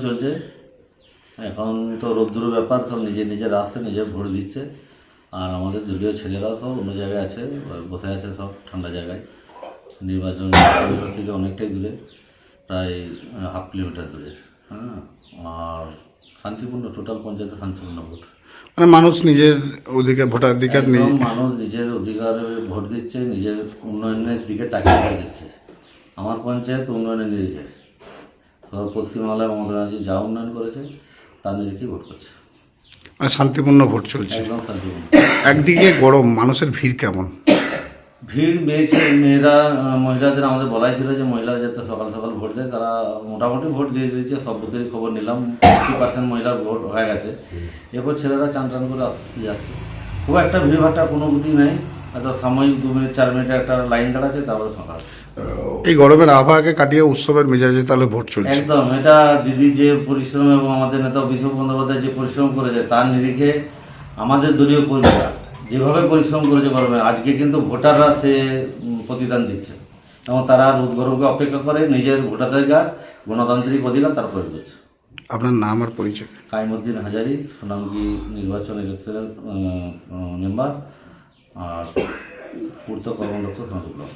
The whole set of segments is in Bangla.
চলছে। এখন তো রোদ্দুর ব্যাপার, সব নিজের আসছে, নিজের ভোট দিচ্ছে। আর আমাদের দলীয় ছেলেরাও সব অন্য জায়গায় আছে, বসে আছে সব ঠান্ডা জায়গায়। নির্বাচন কেন্দ্র থেকে অনেকটাই দূরে, প্রায় 1/2 কিলোমিটার দূরে। হ্যাঁ, আর শান্তিপূর্ণ, টোটাল পঞ্চায়েতে শান্তিপূর্ণ ভোট। মানে মানুষ নিজের অধিকার, ভোটাধিকার নিয়ে মানুষ নিজের অধিকারে ভোট দিচ্ছে, নিজের উন্নয়নের দিকে তাকিয়ে ভোট দিচ্ছে। আমার পঞ্চায়েত উন্নয়নের নিরিখে, পশ্চিমবাংলায় মমতা ব্যানার্জি যা উন্নয়ন করেছে তার নিরিখেই ভোট করছে। মানে শান্তিপূর্ণ ভোট চলছে। একদম শান্তিপূর্ণ। একদিকে গরম, মানুষের ভিড় কেমন? ভিড় মহিলাদের আমাদের বলাই ছিল যে মহিলারা যাতে সকাল সকাল ভোট দেয়, তারা মোটামুটি ভোট দিয়ে দিয়েছে। সব বুথেরই খবর নিলাম, 50% মহিলার ভোট হয়ে গেছে। এরপর ছেলেরা চান টান করে আসতে যাচ্ছে। খুব একটা ভিড়ভাড়টা কোনো বুথই নেই, হয়তো সাময়িক 2 মিনিট 4 মিনিট একটা লাইন দাঁড়াচ্ছে, তারপরে ফাঁকা আছে। এই গরমের আবহাওয়াকে কাটিয়ে উৎসবের মেজাজে তাহলে ভোট চলছে। একদম, এটা দিদি যে পরিশ্রম এবং আমাদের নেতা অভিষেক বন্দ্যোপাধ্যায় যে পরিশ্রম করেছে তার নিরিখে আমাদের দলীয় কর্মীরা যেভাবে পরিশ্রম করেছে গরমে, আজকে কিন্তু ভোটাররা সে প্রতিদান দিচ্ছে এবং তারা রোদ গরমকে অপেক্ষা করে নিজের ভোটাধিকার, গণতান্ত্রিক অধিকার তার প্রয়োগ করছে। আপনার নাম আর পরিচয়? কাইমউদ্দিন হাজারি, সোনামুখী নির্বাচন ইলেকশনের মেম্বার, আর পূর্ত কর্মদক্ষ সোনামুখী ব্লক।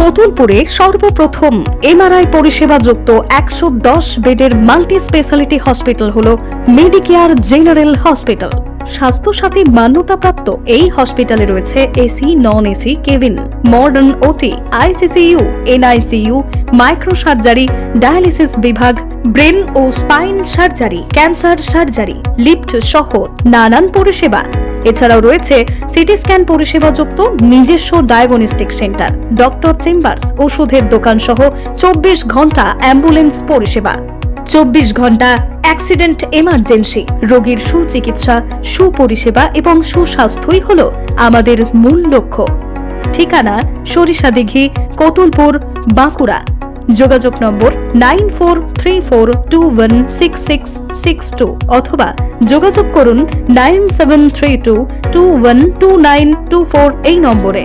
কতুলপুরে সর্বপ্রথম এমআরআই পরিষেবা যুক্ত 110 বেডের মাল্টি স্পেশালিটি হসপিটাল হল মেডিকেয়ার জেনারেল হসপিটাল। স্বাস্থ্যসাথী মান্যতাপ্রাপ্ত এই হসপিটালে রয়েছে AC, non AC cabin, modern OT, ICCU, NICU, micro surgery, dialysis বিভাগ, ব্রেন ও spine surgery, cancer surgery, lift সহ নানান পরিষেবা। এছাড়াও রয়েছে সিটি স্ক্যান পরিষেবা যুক্ত নিজস্ব ডায়াগনস্টিক সেন্টার, ডক্টর চেম্বার্স, ওষুধের দোকান সহ 24 ঘন্টা অ্যাম্বুলেন্স পরিষেবা। 24 ঘন্টা অ্যাক্সিডেন্ট এমার্জেন্সি, রোগীর সুচিকিৎসা, সুপরিষেবা এবং সুস্বাস্থ্যই হল আমাদের মূল লক্ষ্য। ঠিকানা সরিষাদিঘি, কতুলপুর, বাঁকুড়া। যোগাযোগ নম্বর 9434216662 অথবা যোগাযোগ করুন 9732212924 এই নম্বরে।